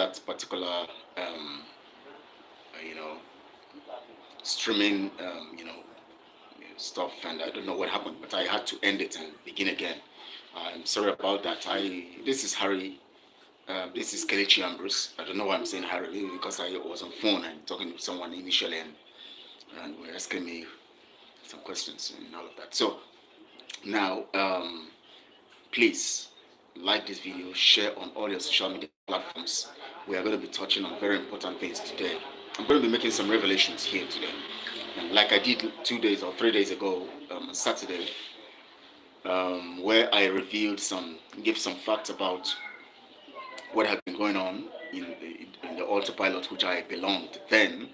that particular you know streaming stuff, and I don't know what happened, but I had to end it and begin again. I'm sorry about that. This is Harry. This is Kelechi Ambrose. I don't know why I'm saying Harry, maybe because I was on phone and talking to someone initially, and were asking me some questions and all of that. So now, please like this video, share on all your social media platforms. We are going to be touching on very important things today. I'm going to be making some revelations here today. And like I did 2 days or 3 days ago, on Saturday, where I gave some facts about what had been going on in the autopilot which I belonged then,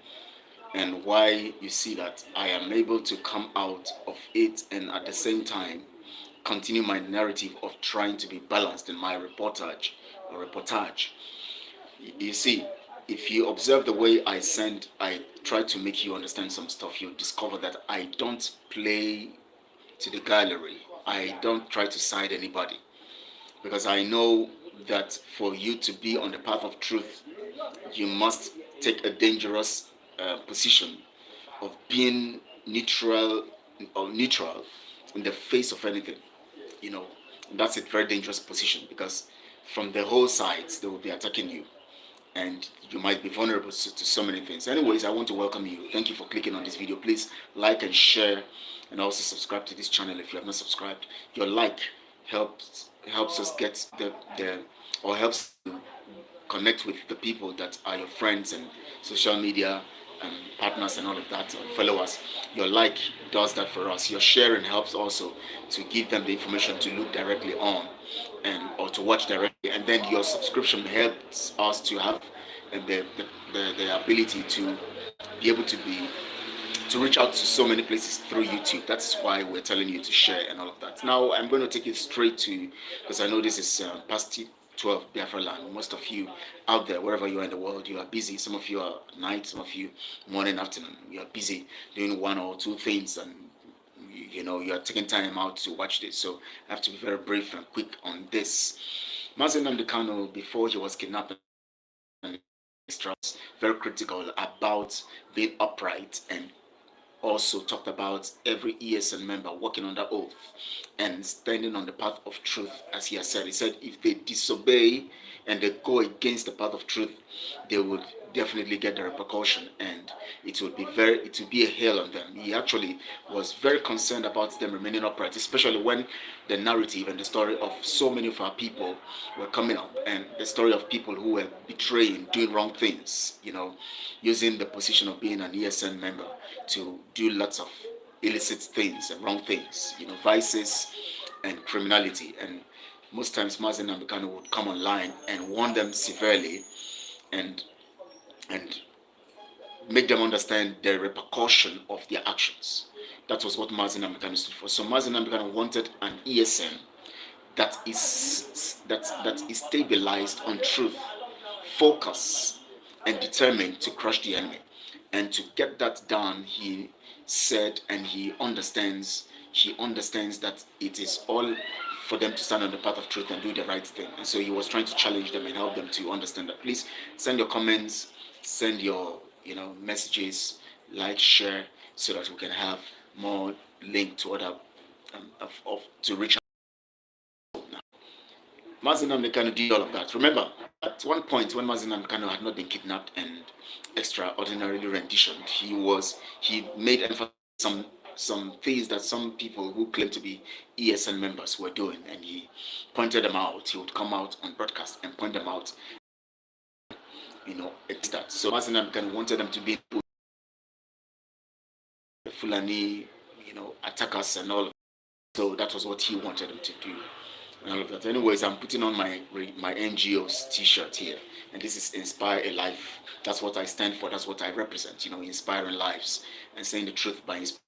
and why you see that I am able to come out of it and at the same time continue my narrative of trying to be balanced in my reportage. You see, if you observe the way I try to make you understand some stuff, you'll discover that I don't play to the gallery. I don't try to side anybody, because I know that for you to be on the path of truth, you must take a dangerous position of being neutral in the face of anything. You know, that's a very dangerous position, because from the whole sides they will be attacking you, and you might be vulnerable to so many things. Anyways, I want to welcome you. Thank you for clicking on this video. Please like and share, and also subscribe to this channel if you have not subscribed. Your like helps us get or helps to connect with the people that are your friends and social media partners and all of that, followers. Your like does that for us. Your sharing helps also to give them the information to look directly on or to watch directly, and then your subscription helps us to have the ability to be able to reach out to so many places through YouTube. That's why we're telling you to share and all of that. Now I'm going to take it straight to, because I know this is past 12 Biafra land. Most of you out there, wherever you are in the world, you are busy. Some of you are at night, some of you morning, afternoon. You are busy doing one or two things, and you are taking time out to watch this. So I have to be very brief and quick on this. Mazi Nnamdi Kanu, before he was kidnapped, very critical about being upright, and also talked about every ESN member working under oath and standing on the path of truth. As he has said, he said if they disobey and they go against the path of truth, they would definitely get the repercussion, and it would be a hell on them. He actually was very concerned about them remaining upright, especially when the narrative and the story of so many of our people were coming up, and the story of people who were betraying, doing wrong things, using the position of being an ESN member to do lots of illicit things and wrong things, vices and criminality. And most times Mazi Nnamdi Kanu would come online and warn them severely and make them understand the repercussion of their actions. That was what Mazi Nnamdi Kanu stood for. So Mazi Nnamdi Kanu wanted an ESN that is stabilized on truth, focus, and determined to crush the enemy. And to get that done, he said, and he understands that it is all for them to stand on the path of truth and do the right thing. And so he was trying to challenge them and help them to understand that. Please send your comments, send your messages, like, share, so that we can have more link to other to reach out. Now, Mazi Nnamdi Kanu did all of that. Remember, at one point when Mazi Nnamdi Kanu had not been kidnapped and extraordinarily renditioned, he made emphasis on some things that some people who claim to be ESN members were doing, and he pointed them out. He would come out on broadcast and point them out. It's that. So Mazi Nnamdi Kanu wanted them to be the Fulani, attackers and all. So that was what he wanted them to do and all of that. Anyways, I'm putting on my NGO's t-shirt here, and this is Inspire a Life. That's what I stand for. That's what I represent. Inspiring lives and saying the truth by inspiring.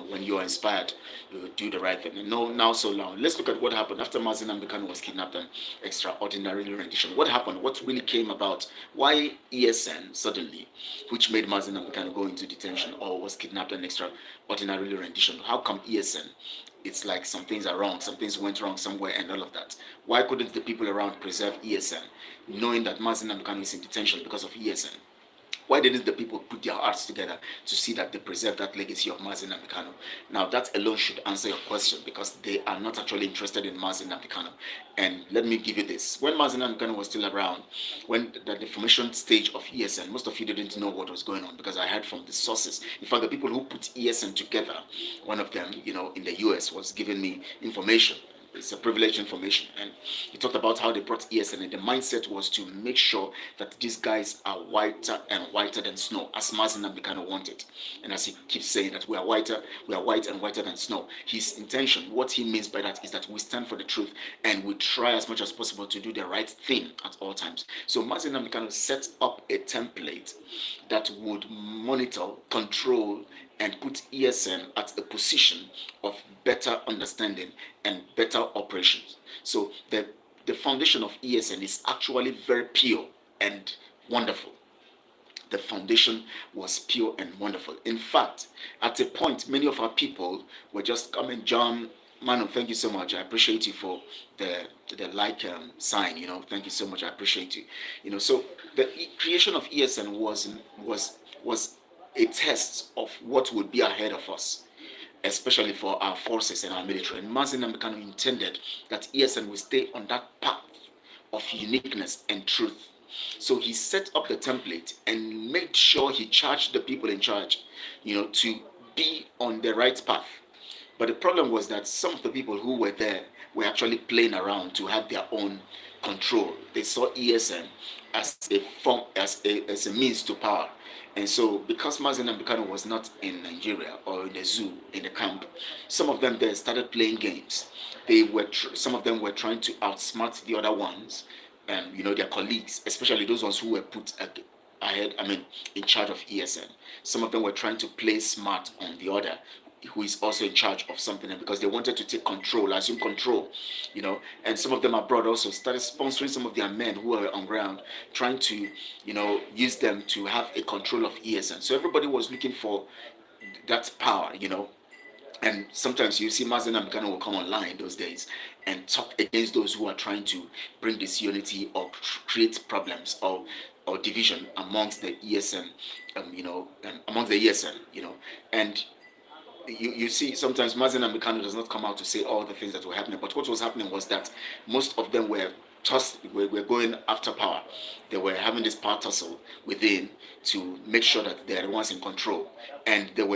when you are inspired, you do the right thing. And no, now so long. Let's look at what happened after Mazi Nnamdi Kanu was kidnapped and extraordinary rendition. What happened? What really came about? Why ESN suddenly, which made Mazi Nnamdi Kanu go into detention or was kidnapped and extraordinary rendition? How come ESN? It's like some things are wrong, some things went wrong somewhere, and all of that. Why couldn't the people around preserve ESN, knowing that Mazi Nnamdi Kanu is in detention because of ESN? Why didn't the people put their hearts together to see that they preserve that legacy of Mazi Nnamdi Kanu? Now, that alone should answer your question, because they are not actually interested in Mazi Nnamdi Kanu. And let me give you this. When Mazi Nnamdi Kanu was still around, when the formation stage of ESN, most of you didn't know what was going on, because I heard from the sources. In fact, the people who put ESN together, one of them, in the US, was giving me information. It's a privileged information, and he talked about how they brought ESN, and the mindset was to make sure that these guys are whiter and whiter than snow, as Mazi Nnamdi Kanu wanted. And as he keeps saying that we are white and whiter than snow. His intention, what he means by that, is that we stand for the truth and we try as much as possible to do the right thing at all times. So Mazi Nnamdi Kanu set up a template that would monitor, control, and put ESN at a position of better understanding and better operations. So the foundation of ESN is actually very pure and wonderful. The foundation was pure and wonderful. In fact, at a point, many of our people were just coming. John Manu, thank you so much. I appreciate you for the like sign. Thank you so much. I appreciate you. So the creation of ESN was a test of what would be ahead of us, especially for our forces and our military. And Mazi Nnamdi Kanu intended that ESN will stay on that path of uniqueness and truth. So he set up the template and made sure he charged the people in charge, to be on the right path. But the problem was that some of the people who were there were actually playing around to have their own control. They saw ESN as a means to power. And so, because Mazi Nnamdi Kanu was not in Nigeria or in the zoo, in the camp, some of them there started playing games. Some of them were trying to outsmart the other ones, and their colleagues, especially those ones who were put ahead. In charge of ESN. Some of them were trying to play smart on the other, who is also in charge of something, and because they wanted to take control, assume control, and some of them abroad also started sponsoring some of their men who were on ground, trying to, use them to have a control of ESN. So everybody was looking for that power, and sometimes you see Mazi Nnamdi Kanu will come online those days and talk against those who are trying to bring disunity or create problems or division amongst the ESN, amongst the ESN, and you see sometimes Mazi Nnamdi Kanu does not come out to say all the things that were happening, but what was happening was that most of them were going after power. They were having this power tussle within to make sure that they're the ones in control, and they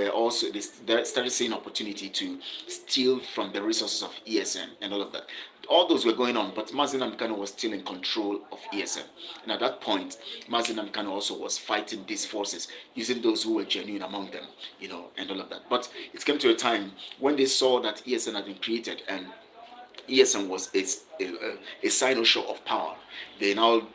started seeing opportunity to steal from the resources of ESN and all of that. All those were going on, but Mazi Nnamdi Kanu was still in control of ESN. And at that point, Mazi Nnamdi Kanu also was fighting these forces, using those who were genuine among them, and all of that. But it came to a time when they saw that ESN had been created and ESN was a side show of power.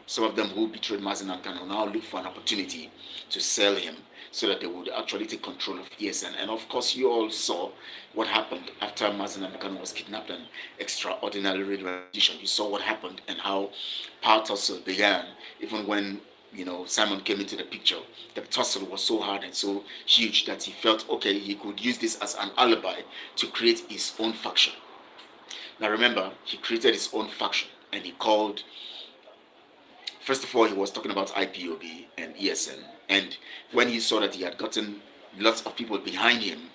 Some of them who betrayed Mazi Nnamdi Kanu now look for an opportunity to sell him, so that they would actually take control of ESN. And of course, you all saw what happened after Mazi Nnamdi Kanu was kidnapped and extraordinary rendition. You saw what happened and how power tussle began. Even when Simon came into the picture, the tussle was so hard and so huge that he felt okay, he could use this as an alibi to create his own faction. Now remember, he created his own faction, and he called. First of all, he was talking about IPOB and ESN, and when he saw that he had gotten lots of people behind him,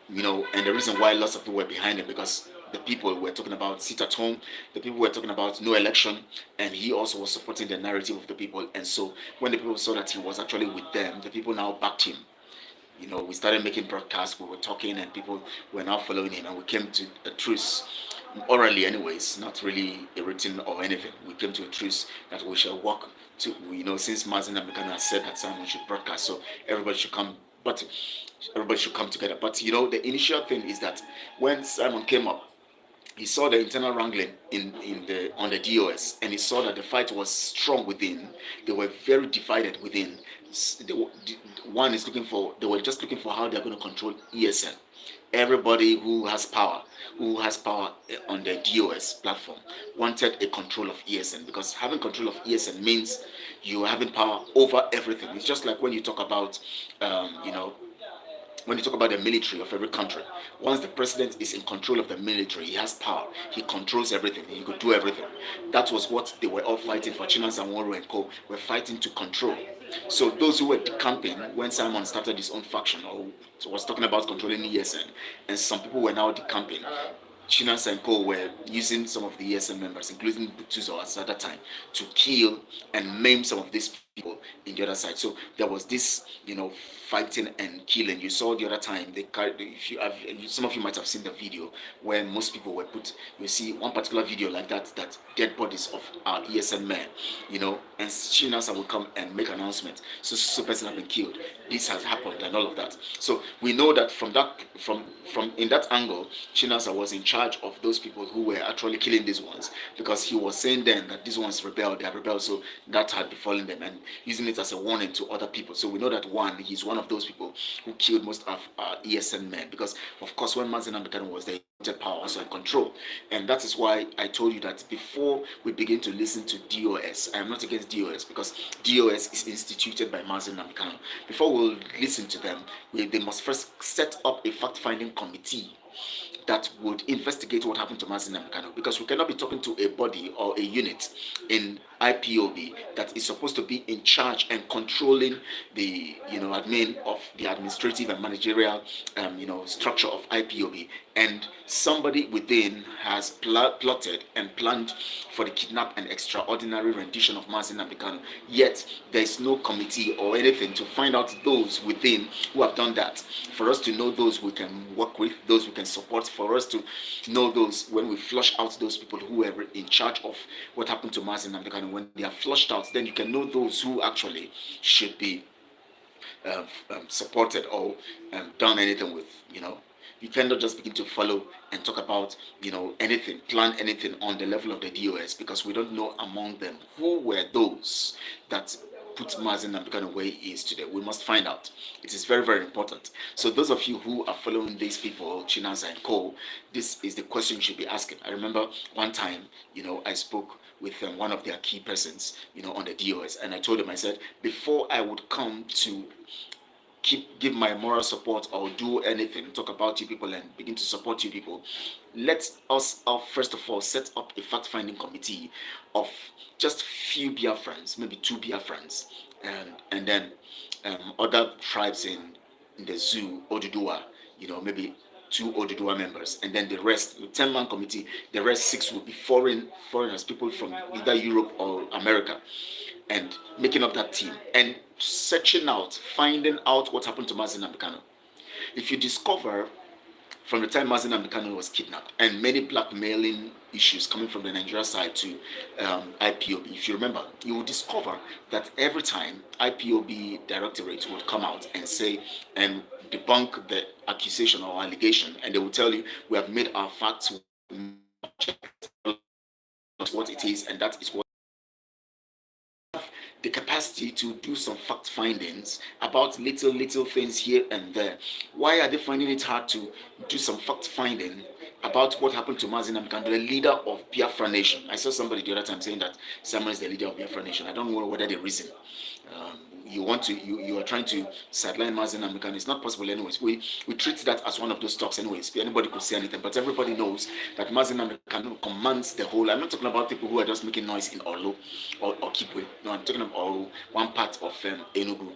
and the reason why lots of people were behind him, because the people were talking about sit at home, the people were talking about no election, and he also was supporting the narrative of the people. And so when the people saw that he was actually with them, the people now backed him. We started making broadcasts, we were talking, and people were now following him, and we came to a truce, orally anyways, not really written or anything. We came to a truce that we shall work to, since Mazi Nnamdi Kanu has said that Simon should broadcast, so everybody should come together. But the initial thing is that when Simon came up, he saw the internal wrangling in the on the DOS, and he saw that the fight was strong within. They were very divided within. One is looking for, they were just looking for how they're going to control ESN. Everybody who has power on the DOS platform, wanted a control of ESN, because having control of ESN means you are having power over everything. It's just like when you talk about, you know, when you talk about the military of every country, once the president is in control of the military, he has power. He controls everything. He could do everything. That was what they were all fighting for. Chinasa and Waro and Co. were fighting to control. So those who were decamping when Simon started his own faction, or was talking about controlling ESN, and some people were now decamping. Chinasa and Co. were using some of the ESN members, including Butuzo at that time, to kill and maim some of these people in the other side. So there was this, you know, fighting and killing. You saw the other time, they carried, if you have, some of you might have seen the video where most people were put, you see one particular video like that, that dead bodies of our ESN men, you know, and Chinasa will come and make an announcement. So person have been killed. This has happened and all of that. So we know that from in that angle, Chinasa was in charge of those people who were actually killing these ones, because he was saying then that these ones rebelled, they have rebelled, so that had befallen them, and using it as a warning to other people. So we know that he's one of those people who killed most of ESN men, because of course when Mazi Nnamdi Kanu was there, he wanted power also and control. And that is why I told you that before we begin to listen to DOS, I am not against DOS, because DOS is instituted by Mazi Nnamdi Kanu. Before we'll listen to them, they must first set up a fact-finding committee that would investigate what happened to Mazi Nnamdi Kanu, because we cannot be talking to a body or a unit in IPOB that is supposed to be in charge and controlling the, you know, admin of the administrative and managerial you know, structure of IPOB, and somebody within has plotted and planned for the kidnap and extraordinary rendition of Mazi Nnamdi Kanu, yet there is no committee or anything to find out those within who have done that, for us to know those we can work with, those we can support, for us to know those when we flush out those people who were in charge of what happened to Mazi Nnamdi Kanu. When they are flushed out, then you can know those who actually should be supported or done anything with, you know. You cannot just begin to follow and talk about, you know, anything, plan anything on the level of the DOS, because we don't know among them who were those that put Mazi Nnamdi Kanu where he is today. We must find out. It is very, very important. So those of you who are following these people, Chinasa and Co., this is the question you should be asking. I remember one time, you know, I spoke with one of their key persons, you know, on the DOS, and I told him, I said, before I would come to give my moral support or do anything, talk about you people and begin to support you people, let us first of all set up a fact-finding committee of just few Biafrans, maybe 2 Biafrans, and then other tribes in the zoo, Oduduwa, you know, maybe 2 Oduduwa members, and then the rest, the 10-man committee, the rest 6 will be foreigners, people from either Europe or America, and making up that team and searching out, finding out what happened to Mazi Nnamdi Kanu. If you discover from the time Mazi Nnamdi Kanu was kidnapped, and many blackmailing issues coming from the Nigeria side to IPOB, if you remember, you will discover that every time IPOB directorate would come out and say and debunk the accusation or allegation, and they will tell you, we have made our facts what it is, and that is what the capacity to do some fact findings about little things here and there. Why are they finding it hard to do some fact finding about what happened to Mazi Nnamdi Kanu, the leader of Biafra Nation? I saw somebody the other time saying that Samuel is the leader of Biafra Nation. I don't know whether the reason. You are trying to sideline Mazi Nnamdi Kanu. It's not possible anyways. We treat that as one of those talks anyways. Anybody could say anything, but everybody knows that Mazi Nnamdi Kanu commands the whole. I'm not talking about people who are just making noise in Orlo or Kipwe. No, I'm talking about one part of Enugu.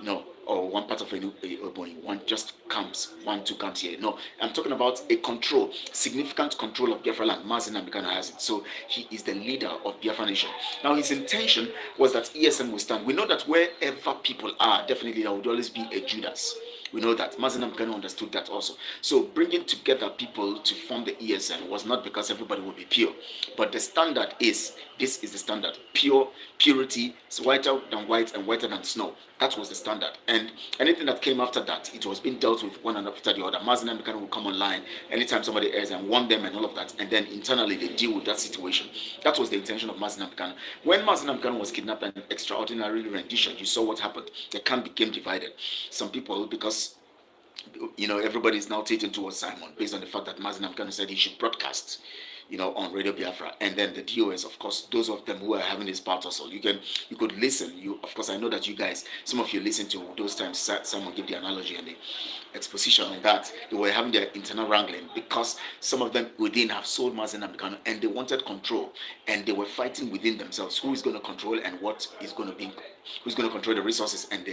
No, or one part of Enugu, one just camps, 1-2 camps here. No, I'm talking about a control, significant control of Biafra land. Mazi Nnamdi Kanu has it. So he is the leader of Biafra Nation. Now his intention was that ESN will stand. We know that wherever people are, definitely there would always be a Judas. We know that. Mazi Nnamdi Kanu understood that also. So bringing together people to form the ESN was not because everybody would be pure, but the standard is, this is the standard. Purity is whiter than white and whiter than snow. That was the standard. And anything that came after that, it was being dealt with one after the other. Mazi Nnamdi Kanu would come online anytime somebody else and warn them and all of that. And then internally they deal with that situation. That was the intention of Mazi Nnamdi Kanu. When Mazi Nnamdi Kanu was kidnapped and extraordinary rendition, you saw what happened. The camp became divided. Some people, because everybody is now tilting towards Simon based on the fact that Mazi Nnamdi Kanu said he should broadcast, on Radio Biafra, and then the DOS, of course, those of them who are having this part also, you could listen. Of course, I know that you guys, some of you listen to those times. Simon gave the analogy and the exposition on that. They were having their internal wrangling because some of them within have sold Mazi Nnamdi Kanu and they wanted control, and they were fighting within themselves who is going to control and what is going to be. Who's going to control the resources and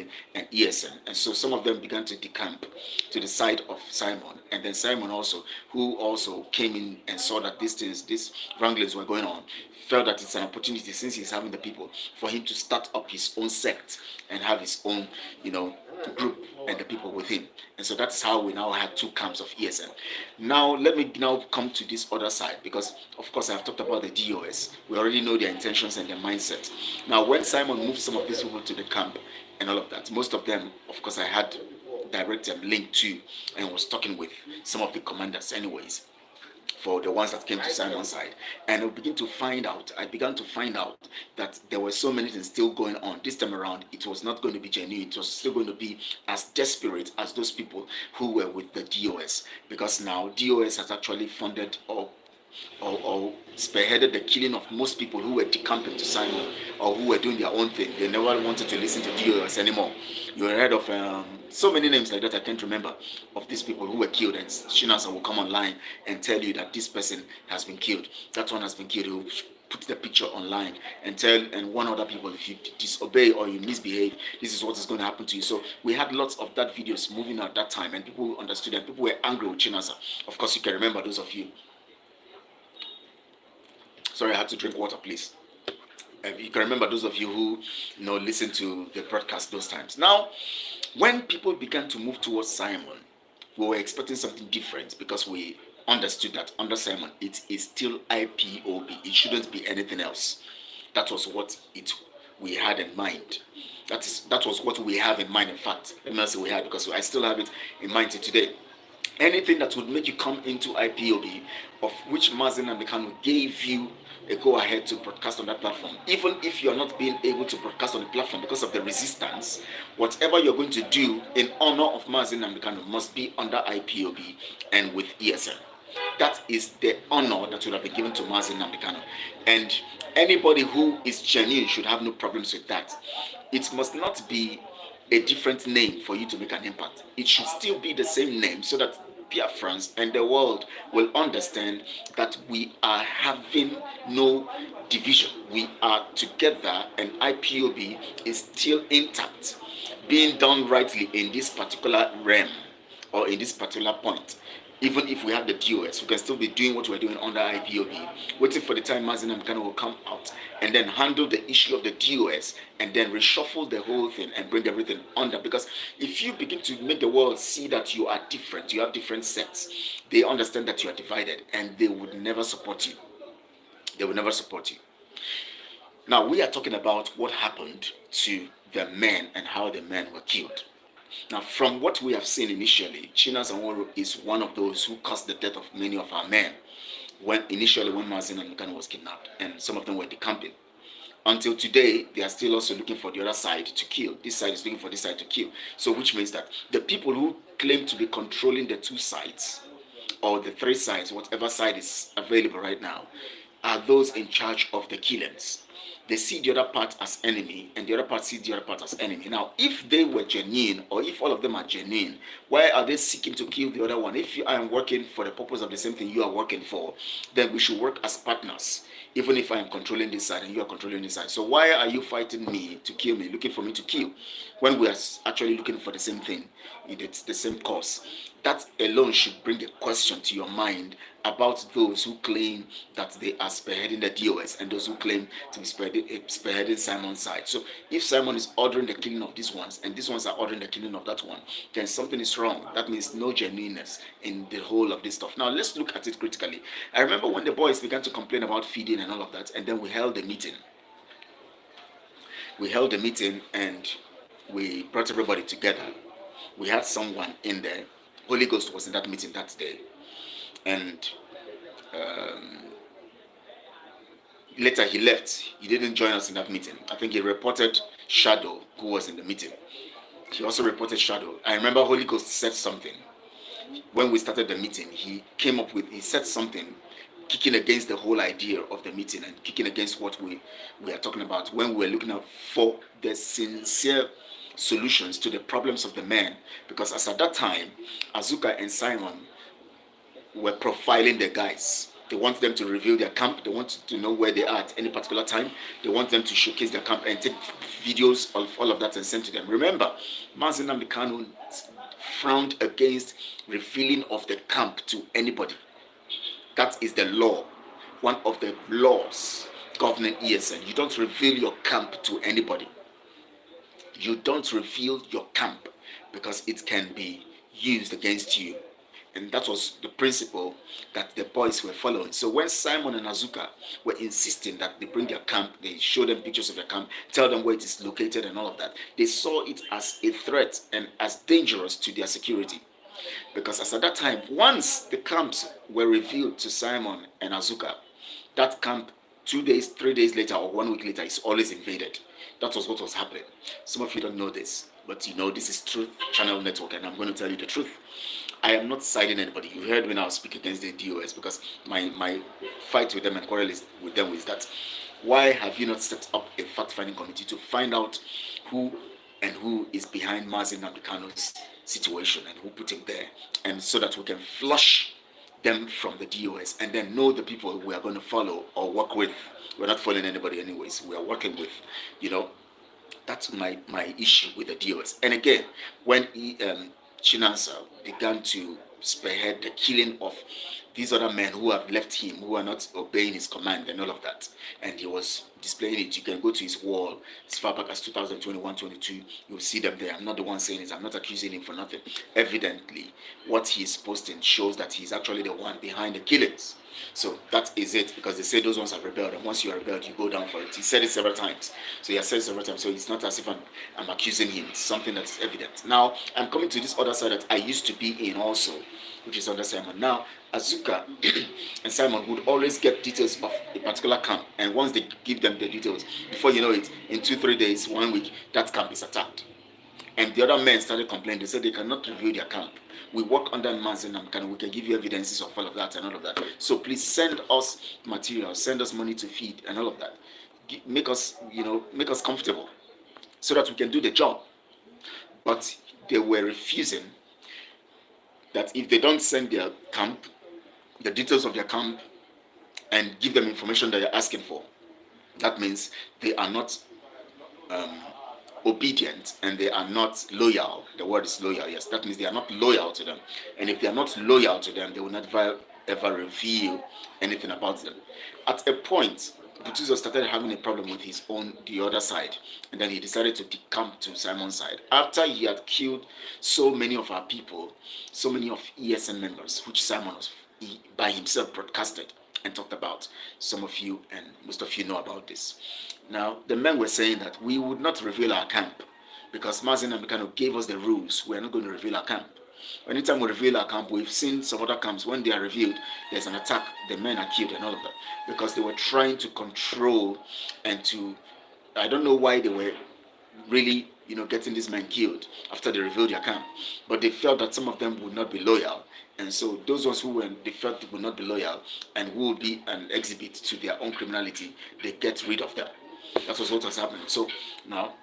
ESN. And so some of them began to decamp to the side of Simon. And then Simon also, who also came in and saw that these wranglings were going on, felt that it's an opportunity, since he's having the people, for him to start up his own sect and have his own, group and the people with him. And so that's how we now have two camps of ESN. Now, let me now come to this other side, because, of course, I've talked about the DOS. We already know their intentions and their mindset. Now, when Simon moved some of these people to the camp and all of that, most of them, of course, I had direct link to and was talking with some of the commanders anyways, for the ones that came to Simon's side. And I began to find out that there were so many things still going on. This time around, it was not going to be genuine. It was still going to be as desperate as those people who were with the DOS. Because now DOS has actually funded or spearheaded the killing of most people who were decamping to Simon or who were doing their own thing. They never wanted to listen to DOS anymore. You heard of so many names like that I can't remember, of these people who were killed, and Shinasa will come online and tell you that this person has been killed, that one has been killed. He will put the picture online and warn other people, if you disobey or you misbehave, this is what is going to happen to you. So we had lots of that videos moving at that time, and people understood, and people were angry with Chinasa. Of course, you can remember those of you. Sorry, I had to drink water, please. You can remember those of you who listened to the broadcast those times. Now, when people began to move towards Simon, we were expecting something different, because we understood that under Simon it is still IPOB. It shouldn't be anything else. That was what we had in mind. That was what we have in mind. In fact, let me not say we had, because I still have it in mind till today. Anything that would make you come into IPOB, of which Mazi Nnamdi Kanu gave you a go-ahead to broadcast on that platform, even if you're not being able to broadcast on the platform because of the resistance, whatever you're going to do in honor of Mazi Nnamdi Kanu must be under IPOB and with ESN. That is the honor that would have been given to Mazi Nnamdi Kanu. And anybody who is genuine should have no problems with that. It must not be a different name for you to make an impact. It should still be the same name, so that Biafrans and the world will understand that we are having no division. We are together, and IPOB is still intact, being done rightly in this particular realm or in this particular point. Even if we have the DOS, we can still be doing what we're doing under IPOB, waiting for the time Mazi Nnamdi Kanu will come out and then handle the issue of the DOS and then reshuffle the whole thing and bring everything under. Because if you begin to make the world see that you are different, you have different sects, they understand that you are divided, and they would never support you. They will never support you. Now, we are talking about what happened to the men and how the men were killed. Now, from what we have seen initially, Chinas Anworo is one of those who caused the death of many of our men when Mazi Nnamdi Kanu was kidnapped, and some of them were decamping. Until today, they are still also looking for the other side to kill. This side is looking for this side to kill. So which means that the people who claim to be controlling the two sides, or the three sides, whatever side is available right now, are those in charge of the killings. They see the other part as enemy, and the other part sees the other part as enemy. Now, if they were genuine, or if all of them are genuine, why are they seeking to kill the other one? If I am working for the purpose of the same thing you are working for, then we should work as partners, even if I am controlling this side and you are controlling this side. So why are you fighting me to kill me, looking for me to kill, when we are actually looking for the same thing? It's the same cause. That alone should bring a question to your mind about those who claim that they are spearheading the DOS and those who claim to be spearheading Simon's side. So if Simon is ordering the killing of these ones and these ones are ordering the killing of that one, then something is wrong. That means no genuineness in the whole of this stuff. Now let's look at it critically. I remember when the boys began to complain about feeding and all of that, and then we held a meeting. And we brought everybody together. We had someone in there. Holy Ghost was in that meeting that day. And later he left. He didn't join us in that meeting. I think he reported Shadow, who was in the meeting. He also reported Shadow. I remember Holy Ghost said something. When we started the meeting, he said something kicking against the whole idea of the meeting and kicking against what we are talking about when we were looking out for the sincere solutions to the problems of the men. Because as at that time, Azuka and Simon were profiling the guys. They want them to reveal their camp. They want to know where they are at any particular time. They want them to showcase their camp and take videos of all of that and send to them. Remember, Mazi Nnamdi Kanu frowned against revealing of the camp to anybody. That is the law, one of the laws governing ESN. You don't reveal your camp to anybody. You don't reveal your camp because it can be used against you. And that was the principle that the boys were following. So when Simon and Azuka were insisting that they bring their camp, they show them pictures of their camp, tell them where it is located and all of that, they saw it as a threat and as dangerous to their security. Because as at that time, once the camps were revealed to Simon and Azuka, that camp 2 days, 3 days later, or 1 week later is always invaded. That was what was happening. Some of you don't know this, but you know this is Truth Channel Network, and I'm going to tell you the truth. I am not siding anybody. You heard me now speak against the DOS because my fight with them and quarrel with them is that why have you not set up a fact-finding committee to find out who is behind Mazi Nnamdi Kanu's situation and who put him there, and so that we can flush them from the DOS and then know the people we are going to follow or work with. We're not following anybody anyways. We are working with, that's my issue with the DOS. And again, when Chinasa began to spearhead the killing of these other men who have left him, who are not obeying his command and all of that, and he was displaying it. You can go to his wall as far back as 2021-22. You'll see them there. I'm not the one saying it. I'm not accusing him for nothing. Evidently, what he's posting shows that he's actually the one behind the killings. So that is it, because they say those ones have rebelled, and once you are rebelled, you go down for it. He said it several times. So he has said it several times. So it's not as if I'm accusing him. It's something that is evident. Now, I'm coming to this other side that I used to be in also, which is under Simon. Now, Azuka and Simon would always get details of a particular camp, and once they give them the details, before you know it, in 2-3 days, 1 week, that camp is attacked. And the other men started complaining. They said they cannot reveal their camp. We work under Mazi Nnamdi Kanu. We can give you evidences of all of that and all of that. So please send us material, send us money to feed and all of that. Make us comfortable so that we can do the job. But they were refusing. That if they don't send their camp, the details of their camp, and give them information that you're asking for, that means they are not obedient and they are not loyal. The word is loyal, yes. That means they are not loyal to them. And if they are not loyal to them, they will not ever reveal anything about them. At a point, Butuzo started having a problem with the other side, and then he decided to decamp to Simon's side. After he had killed so many of our people, so many of ESN members, which Simon by himself broadcasted and talked about. Some of you and most of you know about this. Now, the men were saying that we would not reveal our camp because Mazi Nnamdi Kanu gave us the rules. We are not going to reveal our camp. Anytime we reveal our camp, we've seen some other camps, when they are revealed, there's an attack, the men are killed and all of that. Because they were trying to control and I don't know why they were really, getting these men killed after they revealed their camp. But they felt that some of them would not be loyal. And so those ones they felt would not be loyal and who would be an exhibit to their own criminality, they get rid of them. That was what was happening. So now,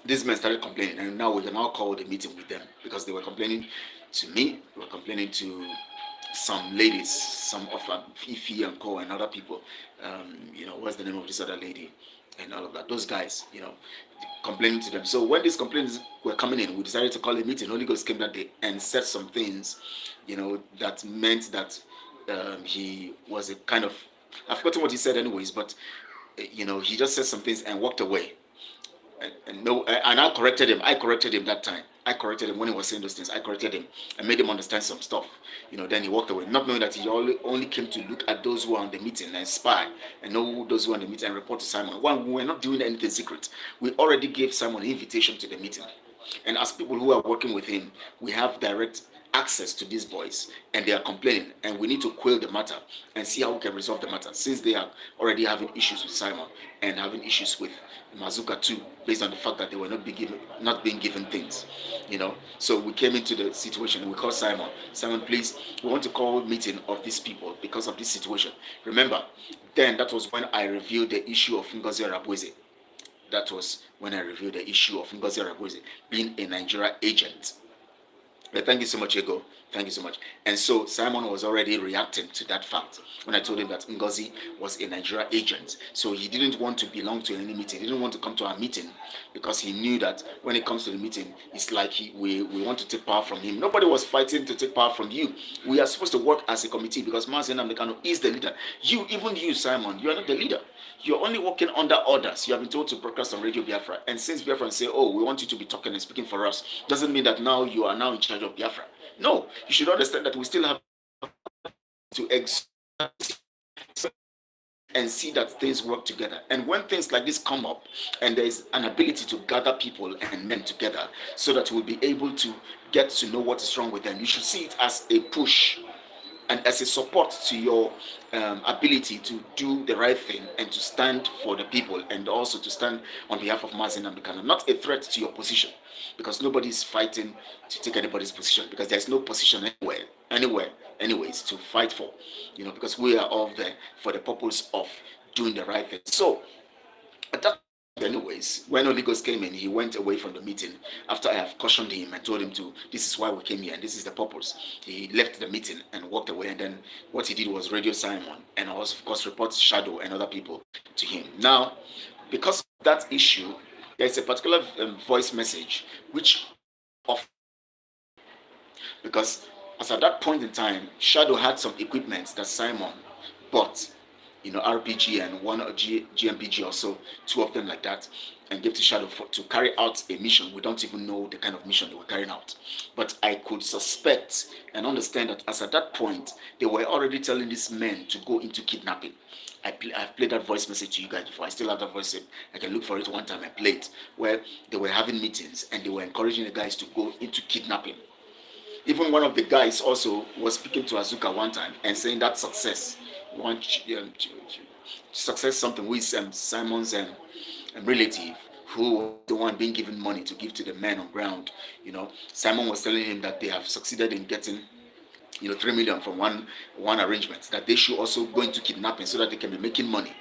these men started complaining, and now we can now call the meeting with them because they were complaining to me, they were complaining to some ladies, some of Fifi and Co and other people. What's the name of this other lady and all of that? Those guys, complaining to them. So when these complaints were coming in, we decided to call a meeting. Holy Ghost came that day and said some things, that meant that he was a kind of, I've forgotten what he said anyways, but he just said some things and walked away. And no, and I corrected him. I corrected him that time. I corrected him when he was saying those things. I corrected him and made him understand some stuff. Then he walked away, not knowing that he only came to look at those who are on the meeting and spy and know those who are on the meeting and report to Simon. One, we were not doing anything secret. We already gave Simon an invitation to the meeting. And as people who are working with him, we have direct access to these boys, and they are complaining, and we need to quell the matter and see how we can resolve the matter, since they are already having issues with Simon and having issues with Mazuka too, based on the fact that they were not being given things. So we came into the situation. We called Simon. Simon, please, we want to call a meeting of these people because of this situation. Remember, then that was when I revealed the issue of Ngozi Arabweze. That was when I revealed the issue of Ngozi Arabweze being a Nigeria agent. But thank you so much, Ego. Thank you so much. And so Simon was already reacting to that fact when I told him that Ngozi was a Nigeria agent. So he didn't want to belong to any meeting. He didn't want to come to our meeting because he knew that when it comes to the meeting, it's like we want to take power from him. Nobody was fighting to take power from you. We are supposed to work as a committee because Mazi Nnamdi Kanu is the leader. Even you, Simon, you are not the leader. You're only working under orders. You have been told to broadcast on Radio Biafra. And since Biafra say, oh, we want you to be talking and speaking for us, doesn't mean that now you are now in charge of Biafra. No, you should understand that we still have to exert and see that things work together. And when things like this come up and there is an ability to gather people and men together so that we'll be able to get to know what is wrong with them, you should see it as a push and as a support to your ability to do the right thing and to stand for the people and also to stand on behalf of Mazi Nnamdi Kanu, not a threat to your position, because nobody is fighting to take anybody's position, because there's no position anywhere anyways to fight for, because we are all there for the purpose of doing the right thing. So at that anyways, when Holy Ghost came in, he went away from the meeting after I have cautioned him and told him this is why we came here and this is the purpose. He left the meeting and walked away, and then what he did was radio Simon and also, of course, report Shadow and other people to him. Now, because of that issue, there's a particular voice message which because as at that point in time, Shadow had some equipment that Simon bought, RPG and one GMPG or so, two of them like that, and gave to Shadow to carry out a mission. We don't even know the kind of mission they were carrying out. But I could suspect and understand that as at that point, they were already telling these men to go into kidnapping. I've played that voice message to you guys before. I still have that voice. I can look for it one time. I played where they were having meetings and they were encouraging the guys to go into kidnapping. Even one of the guys also was speaking to Azuka one time and saying that success. You want success something with Simon's relative, who was the one being given money to give to the men on ground. Simon was telling him that they have succeeded in getting 3 million from one arrangement, that they should also go into kidnapping so that they can be making money.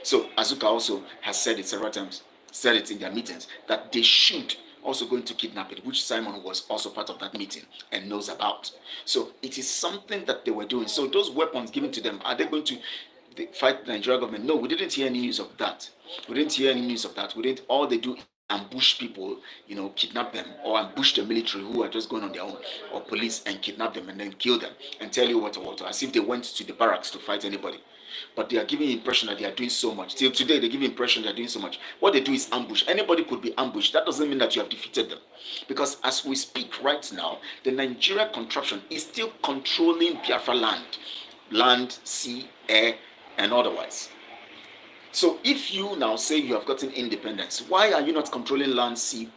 So Azuka also has said it several times, said it in their meetings, that they should also going to kidnap it, which Simon was also part of that meeting and knows about. So it is something that they were doing. So those weapons given to them, are they going to fight the Nigerian government? No, we didn't hear any news of that. All they do is ambush people, kidnap them, or ambush the military who are just going on their own, or police, and kidnap them and then kill them and tell you what, as if they went to the barracks to fight anybody. But they are giving the impression that they are doing so much. Till today, they give the impression they are doing so much. What they do is ambush. Anybody could be ambushed. That doesn't mean that you have defeated them. Because as we speak right now, the Nigeria contraption is still controlling Biafra land, sea, air, and otherwise. So if you now say you have gotten independence, why are you not controlling land, sea,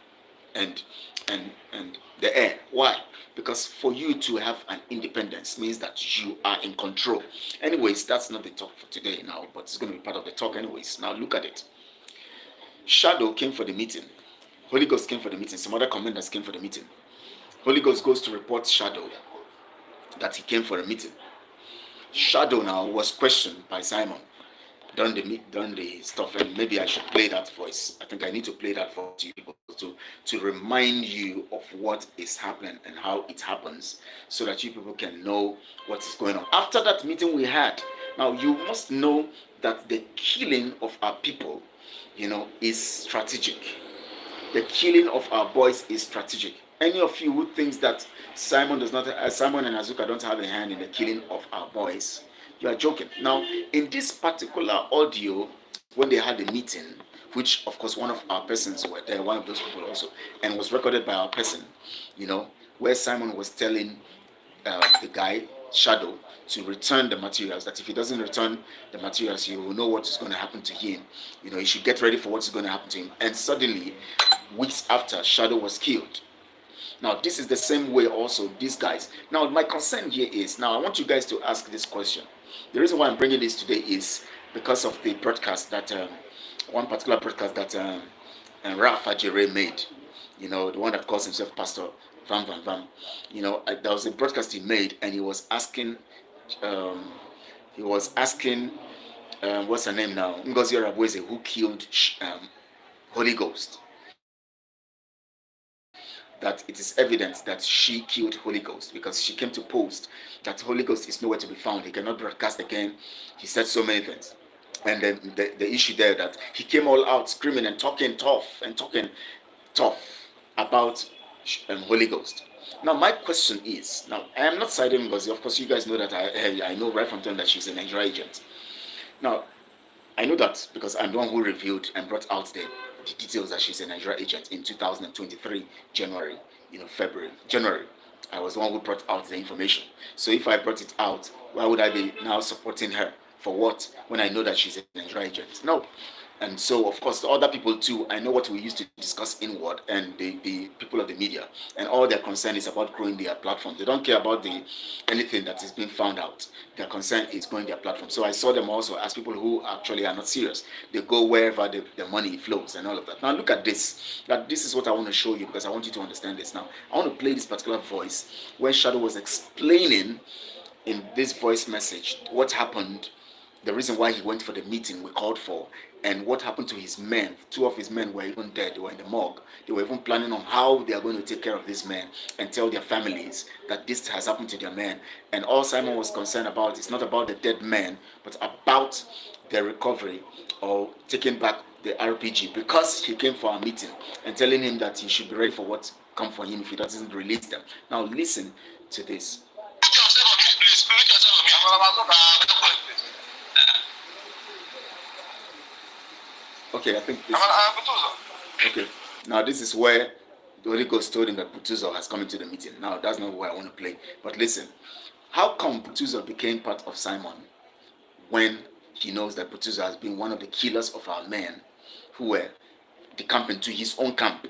and the air? Why? Because for you to have an independence means that you are in control. Anyways, that's not the talk for today now, but it's going to be part of the talk anyways. Now look at it. Shadow came for the meeting. Holy Ghost came for the meeting. Some other commanders came for the meeting. Holy Ghost goes to report Shadow that he came for a meeting. Shadow now was questioned by Simon during the stuff, and maybe I should play that voice. I think I need to play that for you people to remind you of what is happening and how it happens, so that you people can know what is going on. After that meeting we had, now you must know that the killing of our people, is strategic. The killing of our boys is strategic. any of you who thinks that Simon and Azuka don't have a hand in the killing of our boys, you are joking. Now, in this particular audio, when they had a meeting, which of course one of our persons were there, one of those people also, and was recorded by our person, where Simon was telling the guy Shadow to return the materials. That if he doesn't return the materials, he will know what is going to happen to him. He should get ready for what's going to happen to him. And suddenly, weeks after, Shadow was killed. Now, this is the same way also these guys. Now, my concern here is, now I want you guys to ask this question. The reason why I'm bringing this today is because of the broadcast that, one particular broadcast that Ralph Ajere made, the one that calls himself Pastor Vam Vam Vam. There was a broadcast he made, and he was asking, what's her name now? Ngozi Arabweze, who killed Holy Ghost. That it is evidence that she killed Holy Ghost because she came to post that Holy Ghost is nowhere to be found. He cannot broadcast again. He said so many things. And then the issue there that he came all out screaming and talking tough about Holy Ghost. Now my question is, now I am not siding Ngozi. Of course, you guys know that I know right from time that she's a Nigerian agent. Now I know that because I'm the one who revealed and brought out the details that she's a Nigerian agent in 2023 January, January. I was the one who brought out the information. So if I brought it out, why would I be now supporting her for what when I know that she's a Nigerian agent? No. And so, of course, the other people too, I know what we used to discuss inward, and the people of the media, and all their concern is about growing their platform. They don't care about anything that is being found out. Their concern is growing their platform. So I saw them also as people who actually are not serious. They go wherever the money flows and all of that. Now look at this. This is what I want to show you because I want you to understand this. Now, I want to play this particular voice where Shadow was explaining in this voice message what happened, the reason why he went for the meeting we called for, and what happened to his men. 2 of his men were even dead. They were in the morgue. They were even planning on how they are going to take care of these men and tell their families that this has happened to their men. And all Simon was concerned about is not about the dead men, but about their recovery or taking back the RPG, because he came for a meeting and telling him that he should be ready for what come for him if he doesn't release them. Now listen to this. Okay, I think this okay. Now this is where the Holy Ghost told him that Butuzo has come into the meeting. Now that's not what I want to play. But listen, how come Butuzo became part of Simon when he knows that Butuzo has been one of the killers of our men who were decamping to his own camp?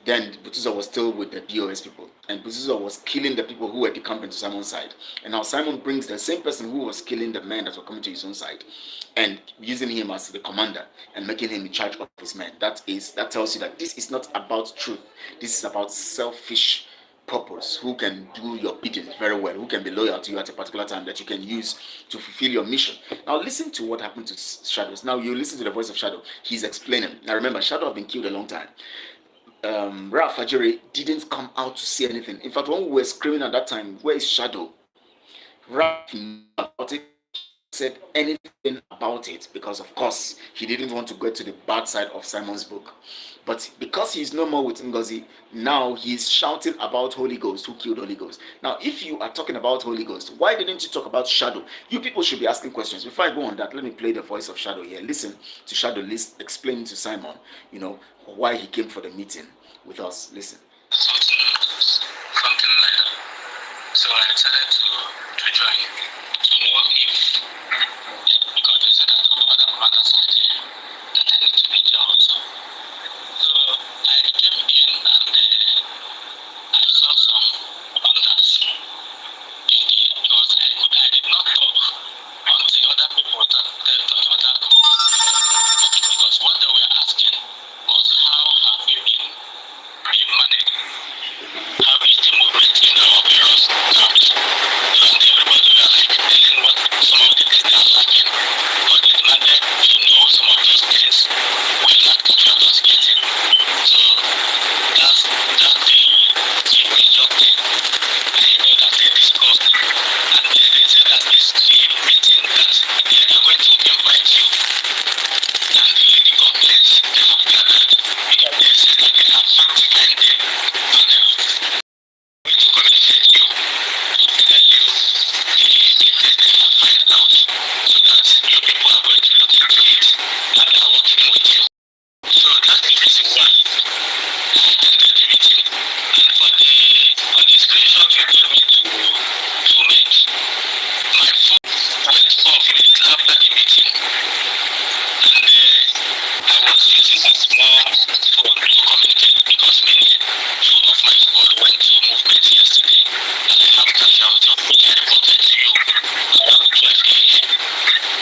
Then Butuzo was still with the DOS people, and Butuzo was killing the people who were decamping to Simon's side. And now Simon brings the same person who was killing the men that were coming to his own side, and using him as the commander and making him in charge of his men. That tells you that this is not about truth. This is about selfish purpose. Who can do your bidding very well, who can be loyal to you at a particular time that you can use to fulfill your mission. Now listen to what happened to Shadows. Now you listen to the voice of Shadow. He's explaining. Now remember, Shadow had been killed a long time. Ralph Ajere didn't come out to say anything. In fact, when we were screaming at that time, where is Shadow? Ralph said anything about it because, of course, he didn't want to go to the bad side of Simon's book. But because he's no more with Ngozi, now he's shouting about Holy Ghost, who killed Holy Ghost. Now, if you are talking about Holy Ghost, why didn't you talk about Shadow? You people should be asking questions. Before I go on that, let me play the voice of Shadow here. Listen to Shadow explaining to Simon, why he came for the meeting with us. Listen. Something like that. So I decided to join him to know if, because they said that some other matters that I need to be there also.